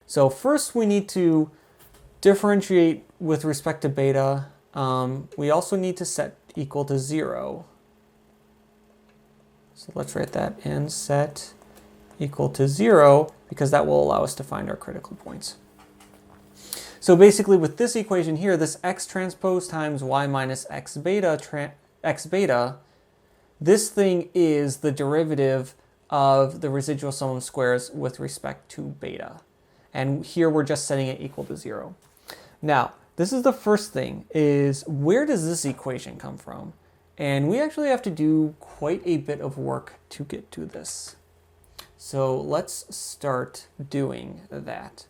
So first we need to differentiate with respect to beta. We also need to set equal to 0. So let's write that in, set equal to 0, because that will allow us to find our critical points. So basically with this equation here, this x transpose times y minus x beta, this thing is the derivative of the residual sum of squares with respect to beta. And here we're just setting it equal to 0. Now, this is the first thing, is where does this equation come from? And we actually have to do quite a bit of work to get to this. So let's start doing that.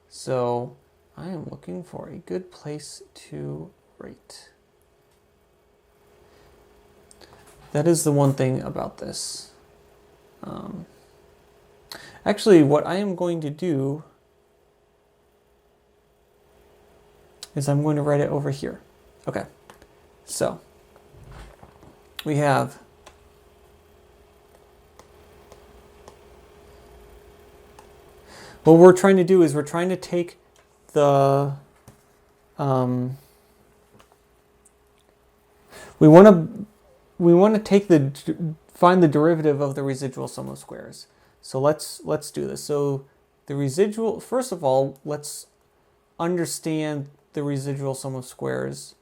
So I am looking for a good place to write. That is the one thing about this. Actually, what I am going to do is I'm going to write it over here. Okay, so we have what we're trying to do is we're trying to take the we want to take find the derivative of the residual sum of squares. So let's do this. So the residual, first of all, let's understand the residual sum of squares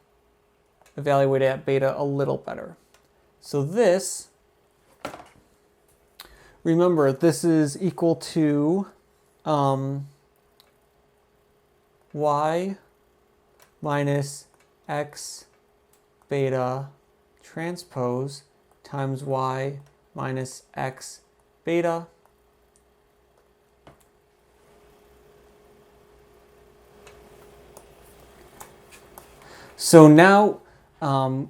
evaluated at beta a little better. So this, remember, this is equal to y minus x beta transpose times y minus x beta So now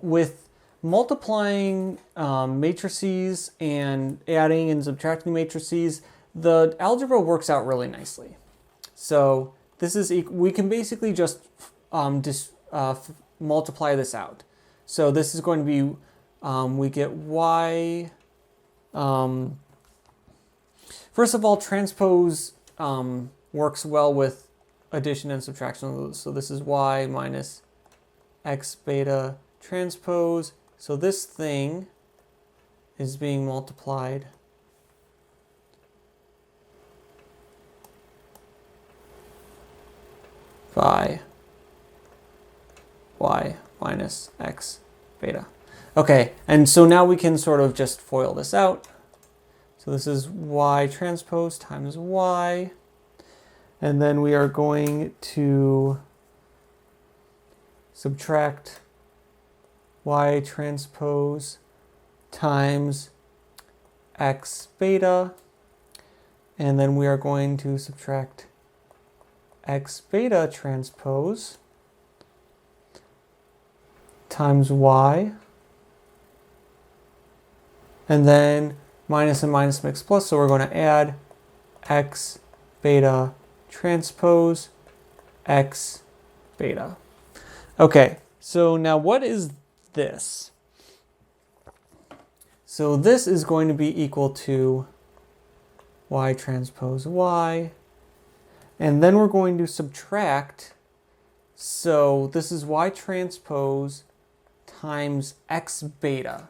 with multiplying matrices and adding and subtracting matrices, the algebra works out really nicely. So this is, we can basically just multiply this out. So this is going to be, we get y, first of all, transpose works well with addition and subtraction. So this is y minus x beta transpose. So this thing is being multiplied by y minus x beta. Okay, and so now we can sort of just FOIL this out. So this is y transpose times y, and then we are going to subtract y transpose times x beta, and then we are going to subtract x beta transpose times y, and then minus and minus mix plus, so we're going to add x beta transpose x beta. Okay, so now what is this? So this is going to be equal to y transpose y, and then we're going to subtract, so this is y transpose times x beta.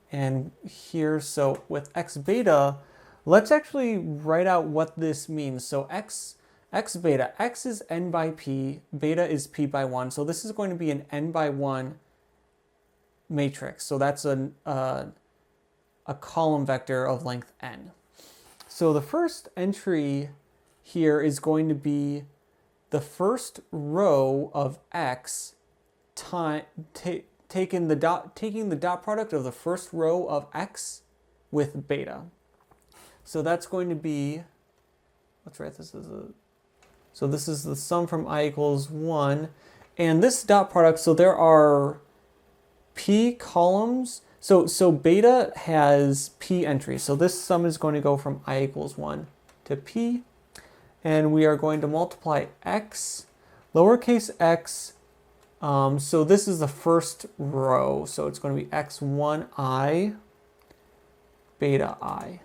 And here, so with x beta, let's actually write out what this means. So x beta, x is n by p, beta is p by 1. So this is going to be an n by 1 matrix. So that's a column vector of length n. So the first entry here is going to be the first row of x taking the dot product of the first row of x with beta. So that's going to be, let's write this as a, so this is the sum from I equals 1. And this dot product, so there are p columns. So beta has p entries. So this sum is going to go from I equals 1 to p. And we are going to multiply x, lowercase x. So this is the first row. So it's going to be x1i beta I.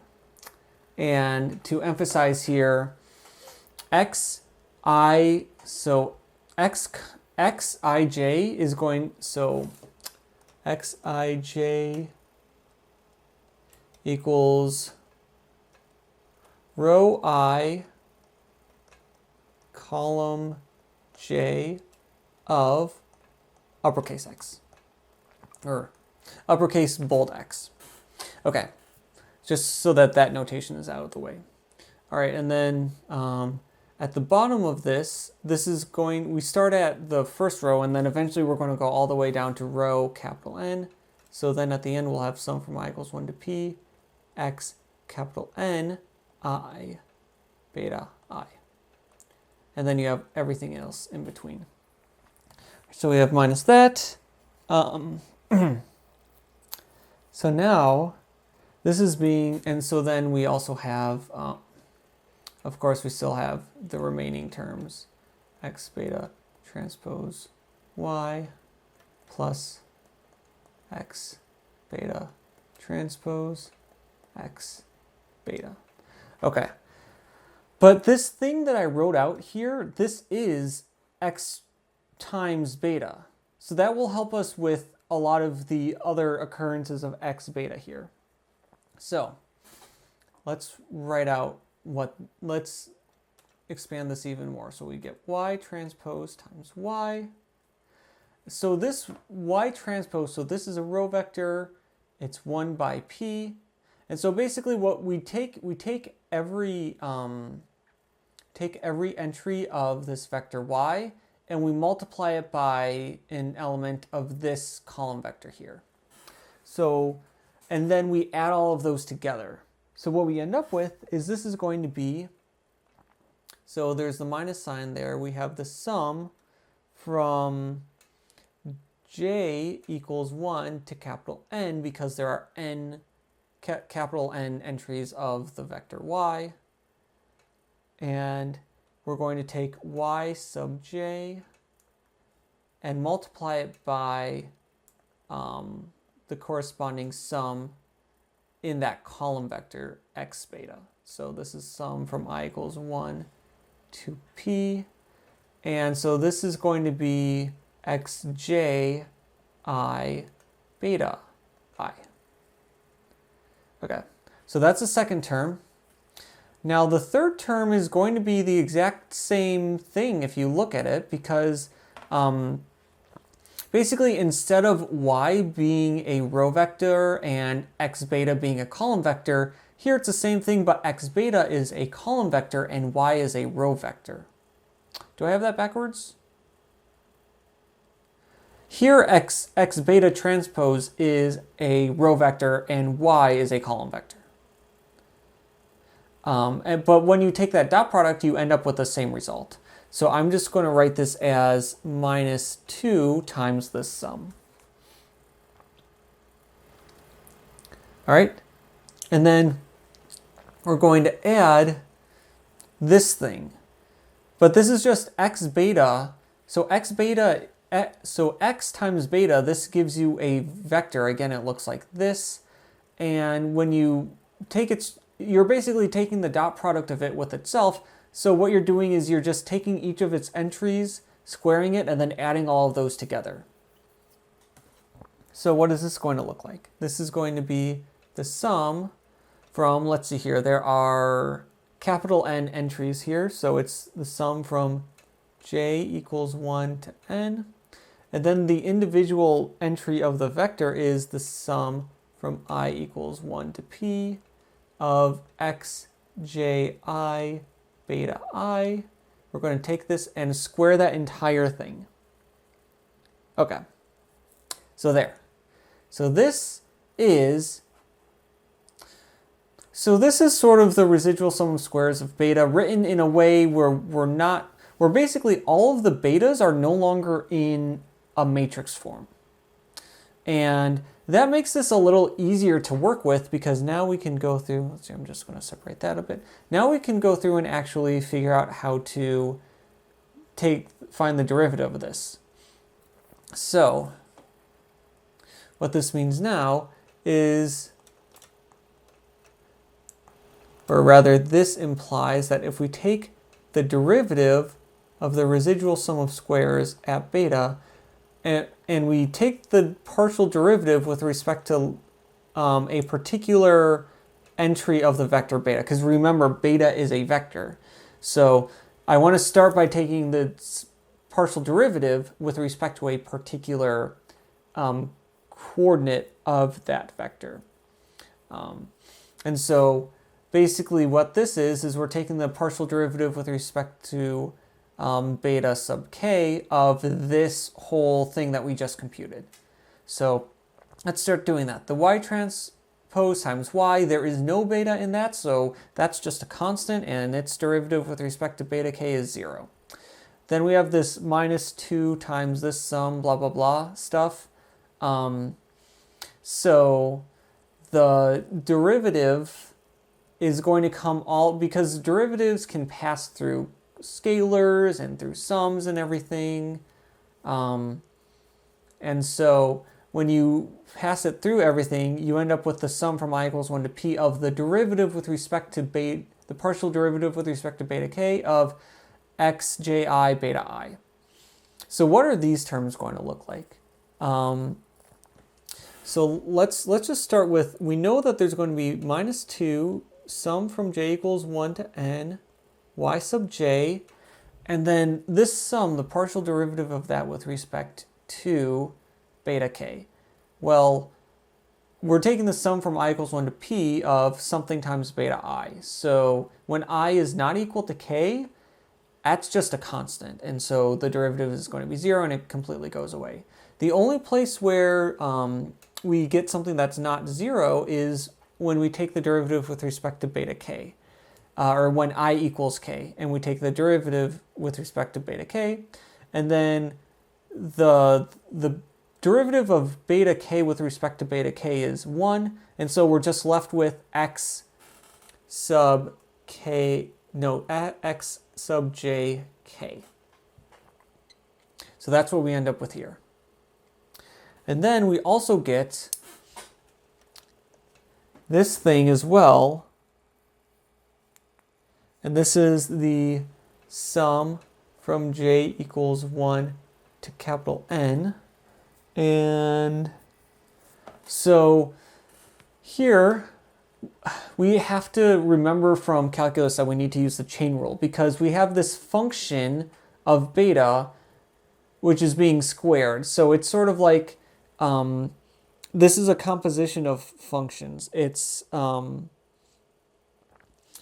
And to emphasize here, xij is going, so xij equals row I, column j of uppercase X, or uppercase bold X. Okay, just so that that notation is out of the way. All right, and then at the bottom of this, we start at the first row, and then eventually we're going to go all the way down to row capital N. So then at the end, we'll have sum from I equals 1 to P, X capital N, I, beta I. And then you have everything else in between. So we have minus that. So now this is being, and so then we also have, of course, we still have the remaining terms, X beta transpose Y plus X beta transpose X beta. Okay. But this thing that I wrote out here, this is X times beta. So that will help us with a lot of the other occurrences of X beta here. So let's write out let's expand this even more. So we get Y transpose times Y. So this Y transpose, so this is a row vector, it's 1 by P. And so basically what we take every entry of this vector Y and we multiply it by an element of this column vector here. So, and then we add all of those together. So what we end up with is this is going to be, so there's the minus sign there, we have the sum from j equals 1 to capital N because there are capital N entries of the vector Y. And we're going to take Y sub j and multiply it by the corresponding sum in that column vector X beta. So this is sum from I equals 1 to P. And so this is going to be xj I beta I. Okay, so that's the second term. Now the third term is going to be the exact same thing if you look at it, because basically instead of Y being a row vector and X beta being a column vector, here it's the same thing, but X beta is a column vector and Y is a row vector. Do I have that backwards? Here X beta transpose is a row vector and Y is a column vector. But when you take that dot product, you end up with the same result. So I'm just going to write this as minus 2 times this sum. All right, and then we're going to add this thing. But this is just X beta. So X times beta, this gives you a vector. Again, it looks like this. And when you take its, you're basically taking the dot product of it with itself. So what you're doing is you're just taking each of its entries, squaring it, and then adding all of those together. So what is this going to look like? This is going to be the sum from, let's see here, there are capital N entries here. So it's the sum from j equals 1 to n. And then the individual entry of the vector is the sum from I equals 1 to p of xji beta I. We're going to take this and square that entire thing. Okay, so there. So this is sort of the residual sum of squares of beta written in a way where where basically all of the betas are no longer in a matrix form. And that makes this a little easier to work with because now we can go through, let's see, I'm just going to separate that a bit. Now we can go through and actually figure out how to find the derivative of this. So what this means now is, or rather this implies that if we take the derivative of the residual sum of squares at beta, and we take the partial derivative with respect to a particular entry of the vector beta, because remember, beta is a vector. So I want to start by taking the partial derivative with respect to a particular coordinate of that vector. And so basically what this is we're taking the partial derivative with respect to beta sub k of this whole thing that we just computed. So let's start doing that. The y transpose times y, there is no beta in that, so that's just a constant, and its derivative with respect to beta k is 0. Then we have this minus 2 times this sum, blah, blah, blah stuff. So the derivative is going to come because derivatives can pass through scalars and through sums and everything. And so when you pass it through everything, you end up with the sum from I equals 1 to p of the derivative with respect to the partial derivative with respect to beta k of xji beta I. So what are these terms going to look like? So let's just start with, we know that there's going to be minus 2 sum from j equals 1 to n y sub j, and then this sum, the partial derivative of that with respect to beta k. Well, we're taking the sum from I equals 1 to p of something times beta I. So when I is not equal to k, that's just a constant, and so the derivative is going to be 0 and it completely goes away. The only place where we get something that's not 0 is when we take the derivative with respect to beta k, or when I equals k, and we take the derivative with respect to beta k, and then the derivative of beta k with respect to beta k is 1, and so we're just left with x sub j k. So that's what we end up with here. And then we also get this thing as well, and this is the sum from j equals 1 to capital N. And so here we have to remember from calculus that we need to use the chain rule, because we have this function of beta which is being squared. So it's sort of like this is a composition of functions. It's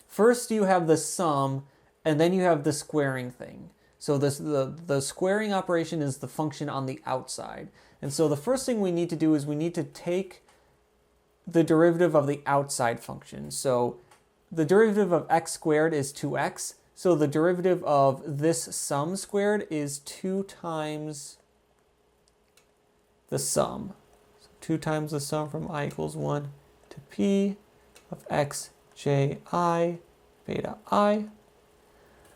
first you have the sum, and then you have the squaring thing. So the squaring operation is the function on the outside. And so the first thing we need to do is we need to take the derivative of the outside function. So the derivative of x squared is 2x. So the derivative of this sum squared is 2 times the sum. So 2 times the sum from I equals 1 to p of xji beta I.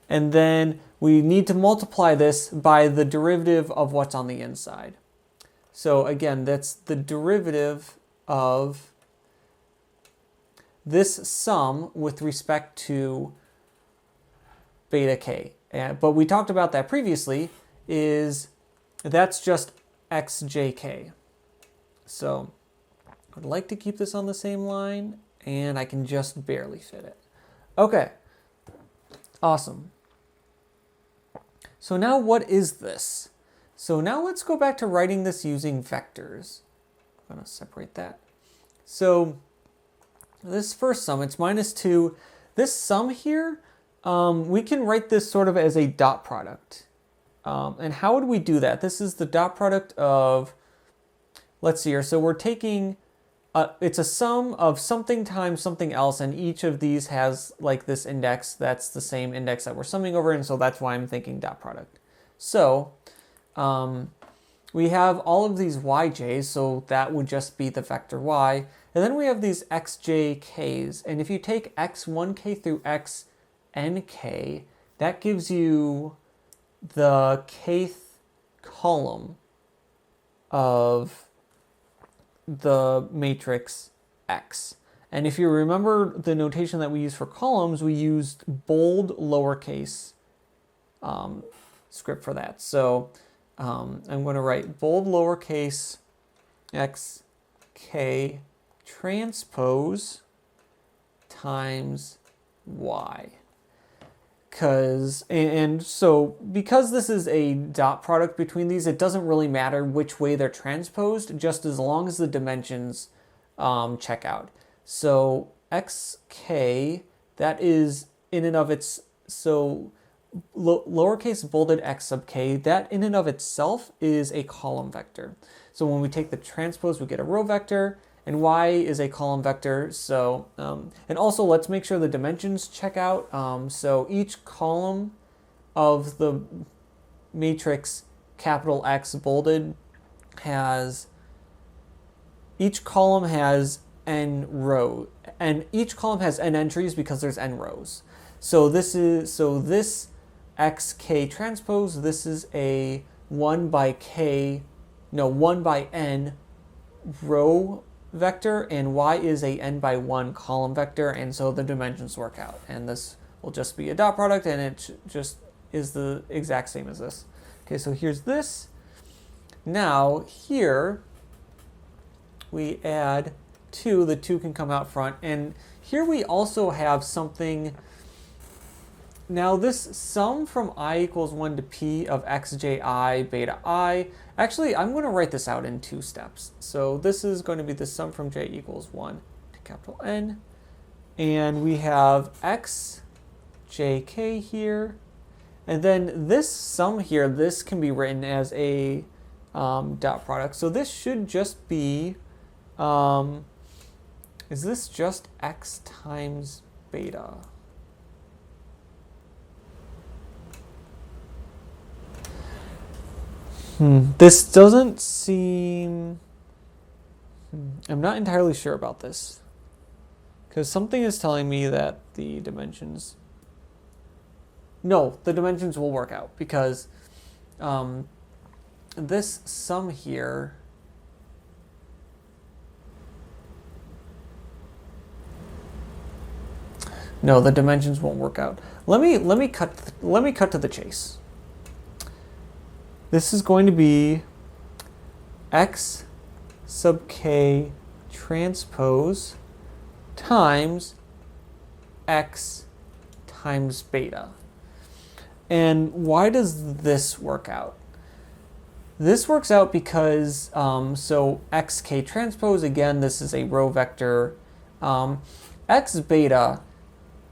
And then we need to multiply this by the derivative of what's on the inside. So again, that's the derivative of this sum with respect to beta k. But we talked about that previously, is that's just xjk. So I'd like to keep this on the same line, and I can just barely fit it. Okay, awesome. So now what is this? So now let's go back to writing this using vectors. I'm going to separate that. So this first sum, it's minus 2. This sum here, we can write this sort of as a dot product. And how would we do that? This is the dot product of, let's see here, so we're taking, it's a sum of something times something else, and each of these has like this index that's the same index that we're summing over, and so that's why I'm thinking dot product. So we have all of these yj's, so that would just be the vector y, and then we have these xjk's, and if you take x1k through xnk, that gives you the kth column of the matrix X. And if you remember the notation that we use for columns, we used bold lowercase script for that. So I'm going to write bold lowercase xk transpose times y. So because this is a dot product between these, it doesn't really matter which way they're transposed, just as long as the dimensions check out. So xk, that is in and of its, so lowercase bolded x sub k, that in and of itself is a column vector. So when we take the transpose, we get a row vector, and y is a column vector. So, and also let's make sure the dimensions check out. So each column of the matrix capital X bolded each column has n row, and each column has n entries because there's n rows. So this xk transpose, this is a 1 by n row vector, and y is a n by 1 column vector, and so the dimensions work out. And this will just be a dot product, and it just is the exact same as this. Okay, so here's this. Now here we add 2, the 2 can come out front, and here we also have something. Now this sum from I equals 1 to p of xji beta I, actually I'm going to write this out in 2 steps. So this is going to be the sum from j equals 1 to capital N, and we have xjk here, and then this sum here, this can be written as a dot product. So this should just be, is this just x times beta? This doesn't seem, I'm not entirely sure about this, because something is telling me that the dimensions, no, the dimensions will work out, because this sum here, no, the dimensions won't work out. Let me cut to the chase. This is going to be x sub k transpose times x times beta. And why does this work out? This works out because, so xk transpose, again, this is a row vector. X beta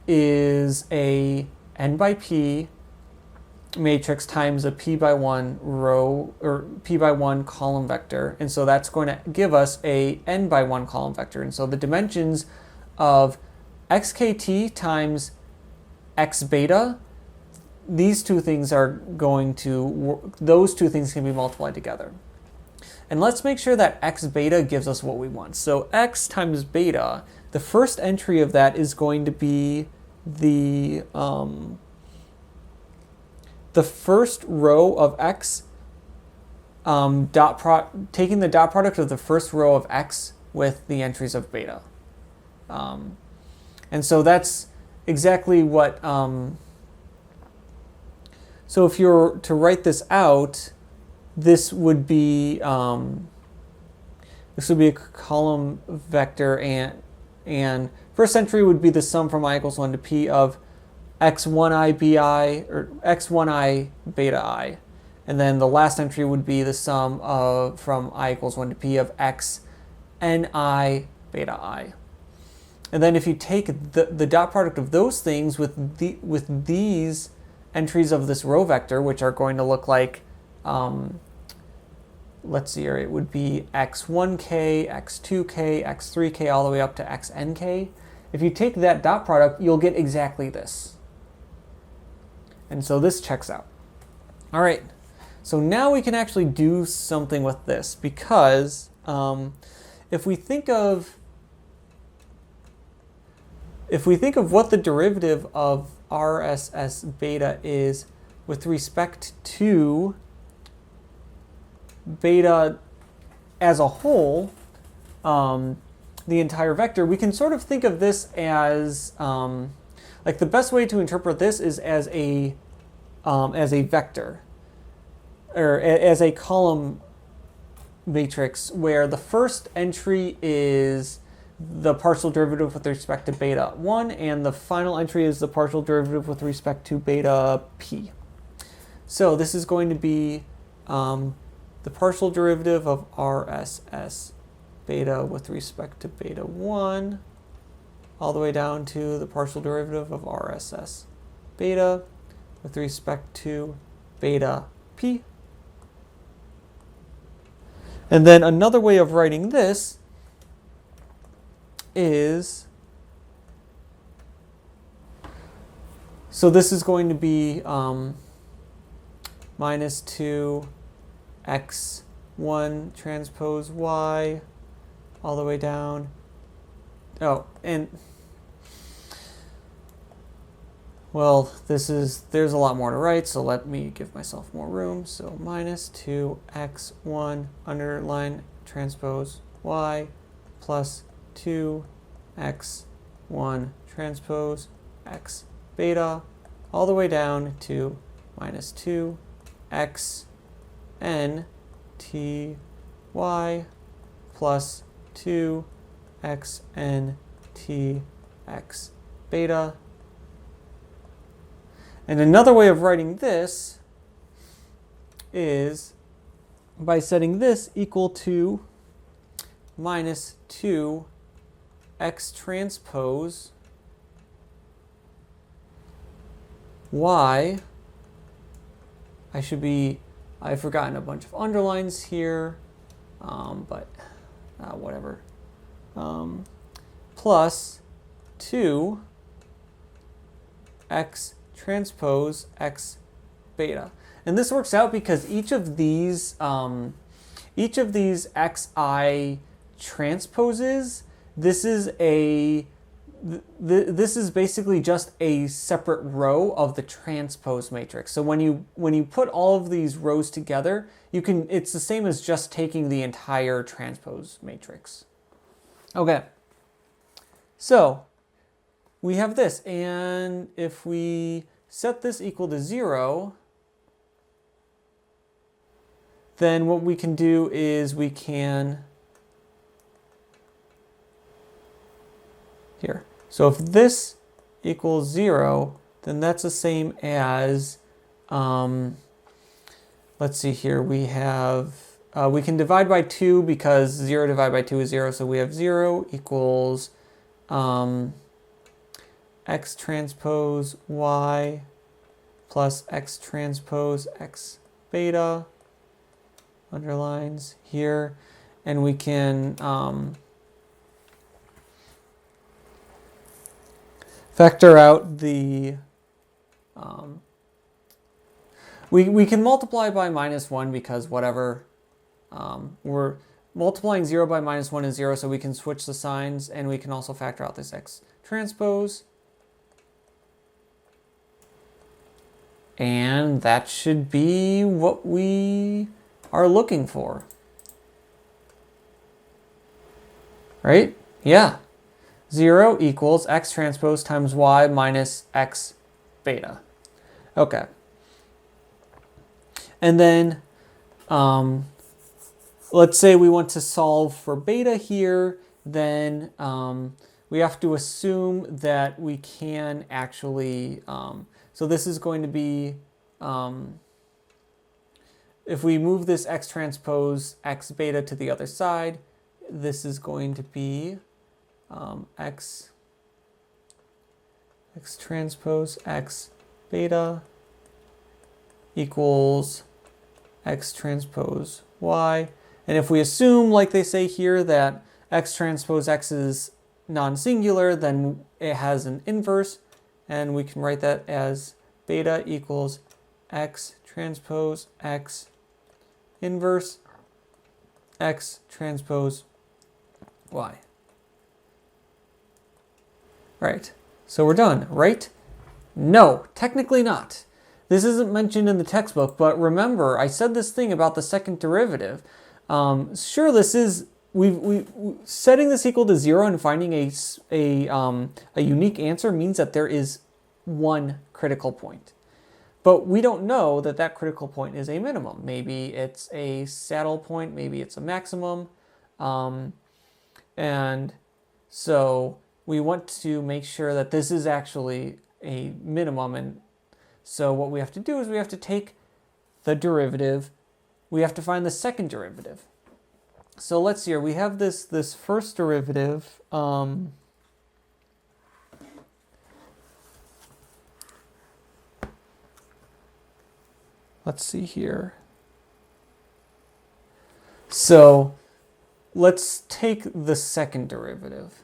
is a n by p matrix times a p by 1 row, or p by 1 column vector, and so that's going to give us a n by 1 column vector. And so the dimensions of xkt times x beta, these two things are going to, those two things can be multiplied together. And let's make sure that x beta gives us what we want. So x times beta, the first entry of that is going to be the first row of x, taking the dot product of the first row of x with the entries of beta. And so that's exactly what, so if you're to write this out, this would be a column vector, and first entry would be the sum from I equals 1 to p of x1i bi, or x1i beta I, and then the last entry would be the sum of from I equals 1 to p of xni beta I. And then if you take the dot product of those things with these entries of this row vector, which are going to look like, let's see here, it would be x1k, x2k, x3k, all the way up to xnk. If you take that dot product, you'll get exactly this. And so this checks out. All right, so now we can actually do something with this, because if we think of what the derivative of RSS beta is with respect to beta as a whole, the entire vector, we can sort of think of this as, like the best way to interpret this is as a as a vector, or as a column matrix, where the first entry is the partial derivative with respect to beta 1, and the final entry is the partial derivative with respect to beta p. So this is going to be the partial derivative of RSS beta with respect to beta 1, all the way down to the partial derivative of RSS beta with respect to beta p. And then another way of writing this is, so this is going to be minus 2 x1 transpose y all the way down. Oh, and well, there's a lot more to write, so let me give myself more room. So minus 2 x1 underline transpose y plus 2 x1 transpose x beta all the way down to minus 2 x n t y plus 2 x n t x beta. And another way of writing this is by setting this equal to minus 2 x transpose y. I've forgotten a bunch of underlines here, but whatever. Plus 2 x transpose x beta. And this works out because each of these xi transposes, this is basically just a separate row of the transpose matrix. So when you put all of these rows together, it's the same as just taking the entire transpose matrix. Okay. So we have this, and if we set this equal to 0, then what we can do is we can here. So if this equals 0, then that's the same as, let's see here, we have, we can divide by 2 because 0 divided by 2 is 0, so we have 0 equals x transpose y plus x transpose x beta, underlines here, and we can factor out the, we can multiply by minus 1 because whatever, we're multiplying 0 by minus 1 is 0, so we can switch the signs, and we can also factor out this x transpose. And that should be what we are looking for. Right? Yeah. 0 equals x transpose times y minus x beta. Okay. And then let's say we want to solve for beta here, then we have to assume that we can actually, so this is going to be, if we move this x transpose x beta to the other side, this is going to be x transpose x beta equals x transpose y. And if we assume, like they say here, that x transpose x is non-singular, then it has an inverse, and we can write that as beta equals x transpose x inverse x transpose y. Right, so we're done, right? No, technically not. This isn't mentioned in the textbook, but remember, I said this thing about the second derivative. Sure, this is, setting this equal to 0 and finding a unique answer means that there is one critical point. But we don't know that that critical point is a minimum. Maybe it's a saddle point, maybe it's a maximum. And so we want to make sure that this is actually a minimum. And so what we have to do is we have to take the derivative. We have to find the second derivative. So let's see here. We have this first derivative. Let's see here. So let's take the second derivative.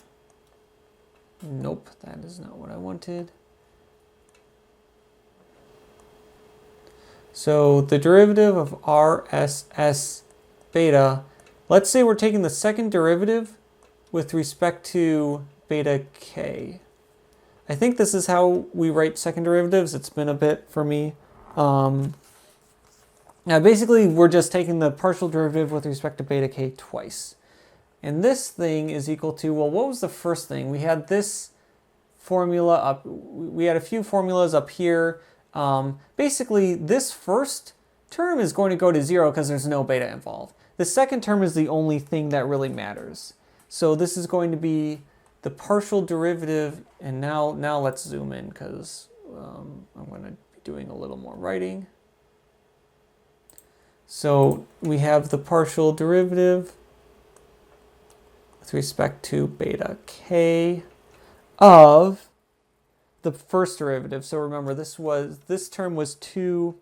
Nope, that is not what I wanted. So the derivative of RSS beta, let's say we're taking the second derivative with respect to beta k. I think this is how we write second derivatives. It's been a bit for me. Now basically we're just taking the partial derivative with respect to beta k twice. And this thing is equal to, well, what was the first thing? We had this formula up, we had a few formulas up here. Basically this first term is going to go to 0 because there's no beta involved. The second term is the only thing that really matters. So this is going to be the partial derivative, and now let's zoom in because I'm going to be doing a little more writing. So we have the partial derivative with respect to beta k of the first derivative. So remember, this term was 2xk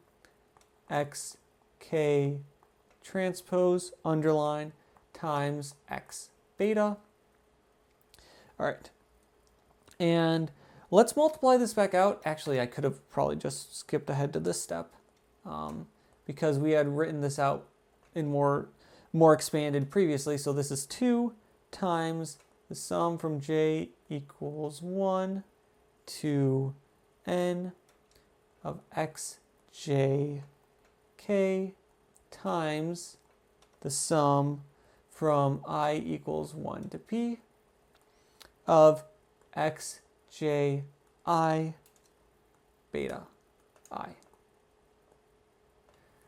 transpose underline times x beta. All right, and let's multiply this back out. Actually, I could have probably just skipped ahead to this step. Because we had written this out in more expanded previously. So this is 2 times the sum from j equals 1 to n of xjk times the sum from I equals 1 to p of xji beta I.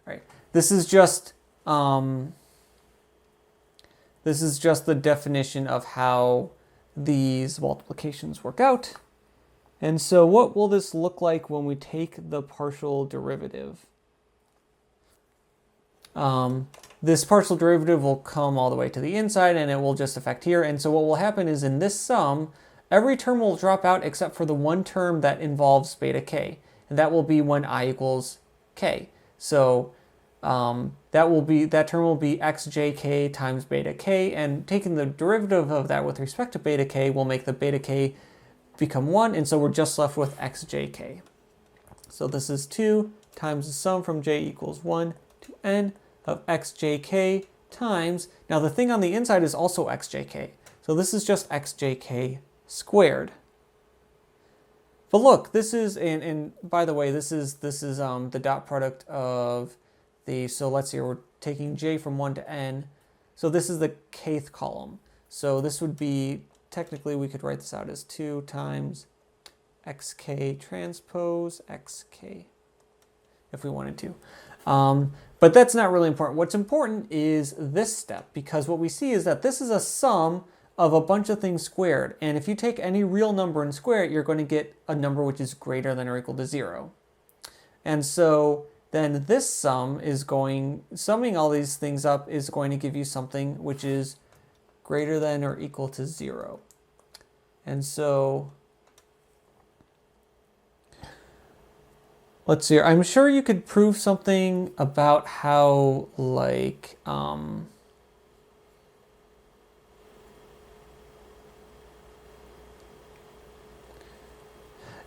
Right. This is just the definition of how these multiplications work out. And so what will this look like when we take the partial derivative? This partial derivative will come all the way to the inside and it will just affect here. And so what will happen is in this sum, every term will drop out except for the one term that involves beta k. And that will be when I equals k. So that term will be xjk times beta k, and taking the derivative of that with respect to beta k will make the beta k become 1, and so we're just left with xjk. So this is 2 times the sum from j equals 1 to n of xjk times, now the thing on the inside is also xjk, so this is just xjk squared. But look, this is, and by the way, this is the dot product of the, so let's see, we're taking j from 1 to n. So this is the kth column. So this would be, technically we could write this out as 2 times xk transpose xk, if we wanted to. But that's not really important. What's important is this step, because what we see is that this is a sum of a bunch of things squared. And if you take any real number and square it, you're going to get a number which is greater than or equal to 0. And so then this sum is summing all these things up is going to give you something which is greater than or equal to 0. And so let's see, I'm sure you could prove something about how, like,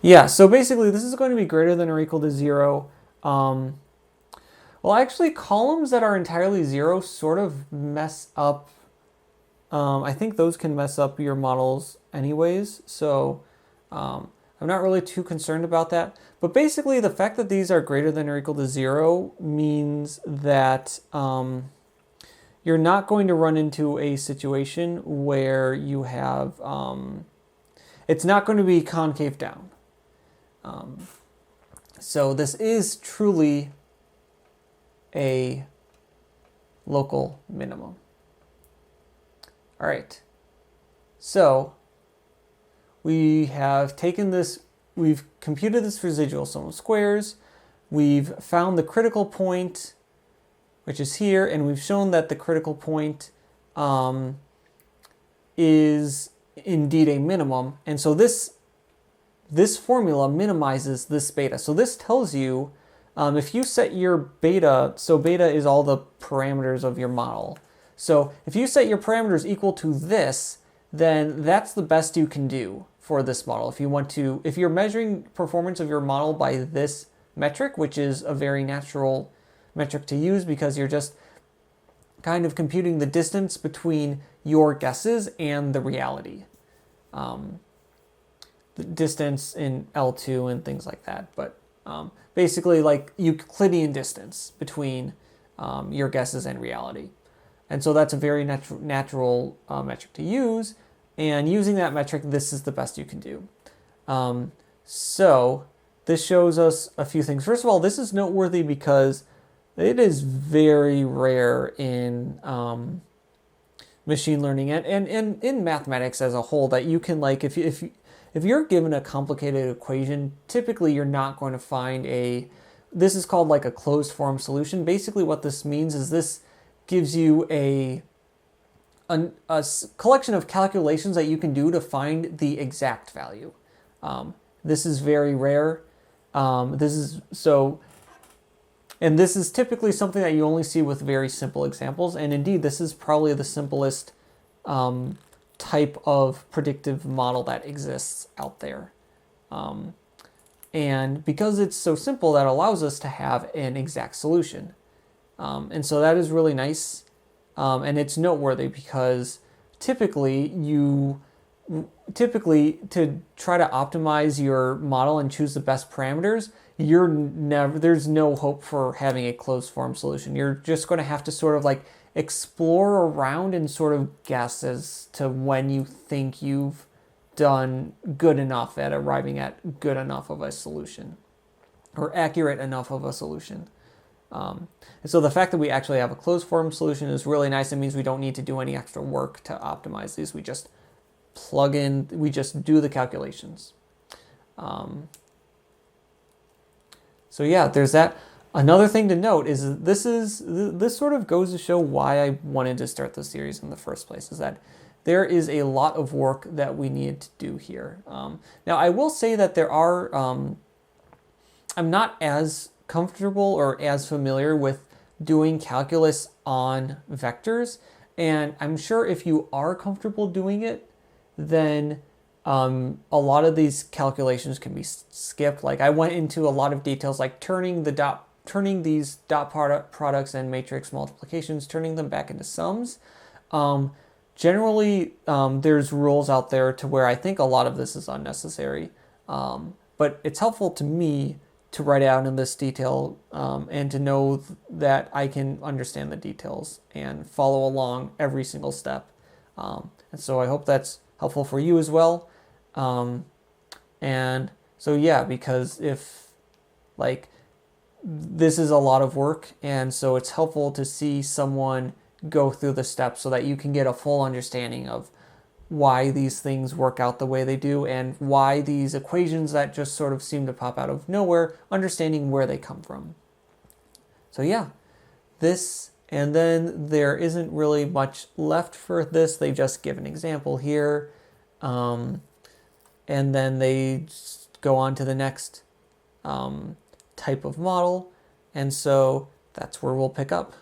yeah, so basically this is going to be greater than or equal to 0. Well, actually, columns that are entirely 0 sort of mess up. I think those can mess up your models anyways, so I'm not really too concerned about that. But basically, the fact that these are greater than or equal to 0 means that you're not going to run into a situation where you have, it's not going to be concave down. So this is truly a local minimum. All right, so we have taken this, we've computed this residual sum of squares, we've found the critical point, which is here, and we've shown that the critical point is indeed a minimum, and so this formula minimizes this beta. So this tells you if you set your beta, so beta is all the parameters of your model. So if you set your parameters equal to this, then that's the best you can do for this model. If you're measuring performance of your model by this metric, which is a very natural metric to use because you're just kind of computing the distance between your guesses and the reality. The distance in L2 and things like that, but basically like Euclidean distance between your guesses and reality. And so that's a very natural metric to use, and using that metric, this is the best you can do. So this shows us a few things. First of all, this is noteworthy because it is very rare in machine learning and in mathematics as a whole that you can, like, if you're given a complicated equation, typically you're not going to find this is called like a closed form solution. Basically what this means is this gives you a collection of calculations that you can do to find the exact value. This is very rare. This is typically something that you only see with very simple examples. And indeed, this is probably the simplest type of predictive model that exists out there. And because it's so simple, that allows us to have an exact solution. And so that is really nice. And it's noteworthy because typically to try to optimize your model and choose the best parameters, there's no hope for having a closed form solution. You're just going to have to sort of like explore around and sort of guess as to when you think you've done good enough at arriving at good enough of a solution or accurate enough of a solution. And so the fact that we actually have a closed form solution is really nice. It means we don't need to do any extra work to optimize these. We just we just do the calculations. So yeah, there's that. Another thing to note is this sort of goes to show why I wanted to start this series in the first place, is that there is a lot of work that we need to do here. Now I will say that there are, I'm not as comfortable or as familiar with doing calculus on vectors, and I'm sure if you are comfortable doing it, then a lot of these calculations can be skipped. Like I went into a lot of details, like turning these dot products and matrix multiplications, turning them back into sums. Generally, there's rules out there to where I think a lot of this is unnecessary, but it's helpful to me to write out in this detail and to know that I can understand the details and follow along every single step. And so I hope that's helpful for you as well. And so yeah, because if like this is a lot of work, and so it's helpful to see someone go through the steps so that you can get a full understanding of why these things work out the way they do and why these equations that just sort of seem to pop out of nowhere, understanding where they come from. So yeah, and then there isn't really much left for this. They just give an example here, and then they go on to the next type of model, and so that's where we'll pick up.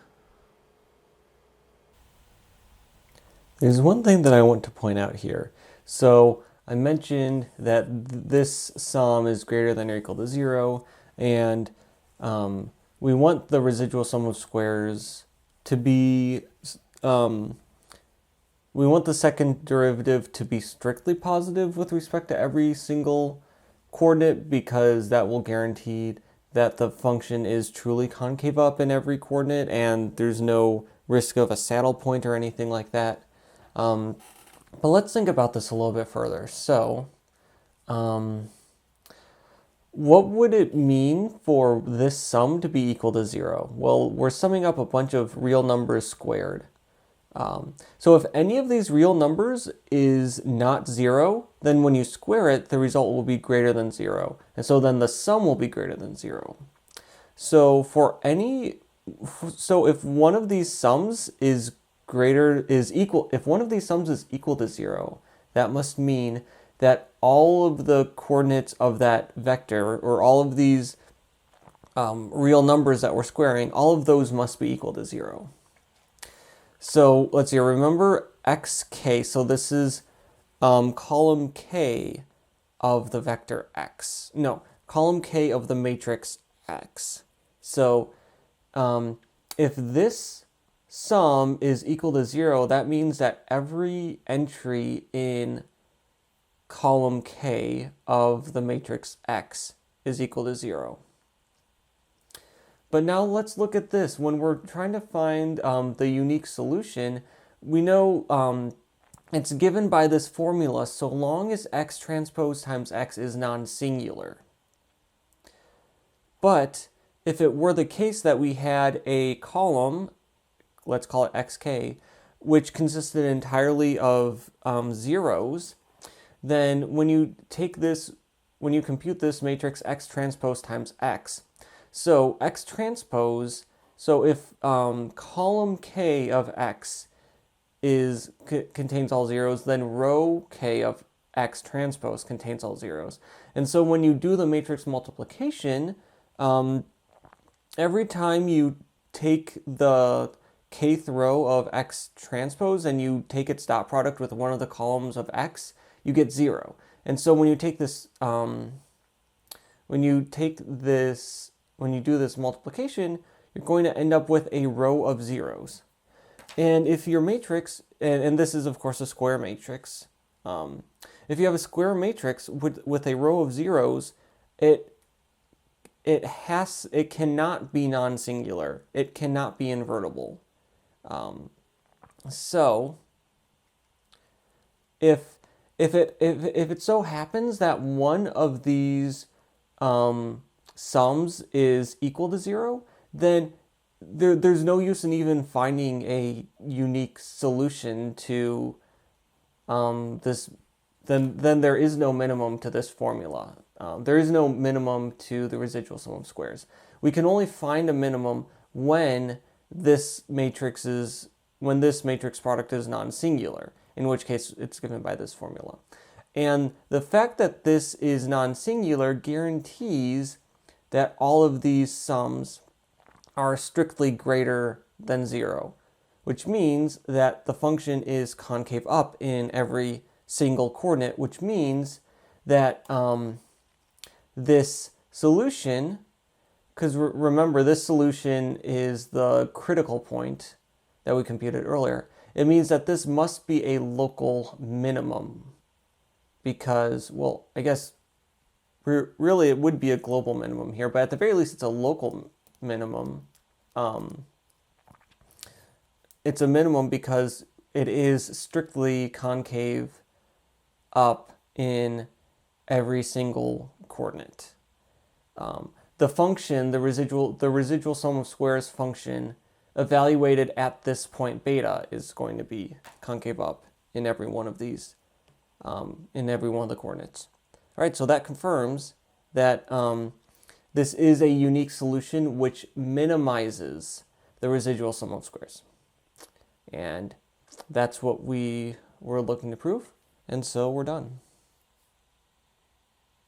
There's one thing that I want to point out here. So I mentioned that this sum is greater than or equal to 0, and we want the residual sum of squares to be, we want the second derivative to be strictly positive with respect to every single coordinate, because that will guarantee that the function is truly concave up in every coordinate and there's no risk of a saddle point or anything like that. But let's think about this a little bit further. So what would it mean for this sum to be equal to 0? Well, we're summing up a bunch of real numbers squared. So if any of these real numbers is not 0, then when you square it, the result will be greater than 0. And so then the sum will be greater than 0. So if one of these sums is equal to 0, that must mean that all of the coordinates of that vector, or all of these real numbers that we're squaring, all of those must be equal to 0. So let's see, remember xk, so this is column k of the vector x. No, column k of the matrix x. So if this sum is equal to 0, that means that every entry in column k of the matrix x is equal to 0. But now let's look at this. When we're trying to find the unique solution, we know it's given by this formula so long as x transpose times x is non-singular. But if it were the case that we had a column, let's call it xk, which consisted entirely of zeros, then when you compute this matrix x transpose times x, so x transpose, so if column k of x contains all zeros, then row k of x transpose contains all zeros. And so when you do the matrix multiplication, every time you take the kth row of x transpose and you take its dot product with one of the columns of x, you get 0. And so when you take this, when you do this multiplication, you're going to end up with a row of zeros. And if your matrix, and this is of course a square matrix, if you have a square matrix with a row of zeros, it cannot be non-singular. It cannot be invertible. So if it so happens that one of these sums is equal to 0, then there's no use in even finding a unique solution to this. Then there is no minimum to this formula. There is no minimum to the residual sum of squares. We can only find a minimum when this matrix product is non-singular, in which case it's given by this formula. And the fact that this is non-singular guarantees that all of these sums are strictly greater than 0, which means that the function is concave up in every single coordinate, which means that this solution, because remember this solution is the critical point that we computed earlier, it means that this must be a local minimum because, well, I guess really it would be a global minimum here, but at the very least it's a local minimum. It's a minimum because it is strictly concave up in every single coordinate. The function, the residual sum of squares function evaluated at this point beta is going to be concave up in every one of these, in every one of the coordinates. All right, so that confirms that this is a unique solution which minimizes the residual sum of squares. And that's what we were looking to prove, and so we're done.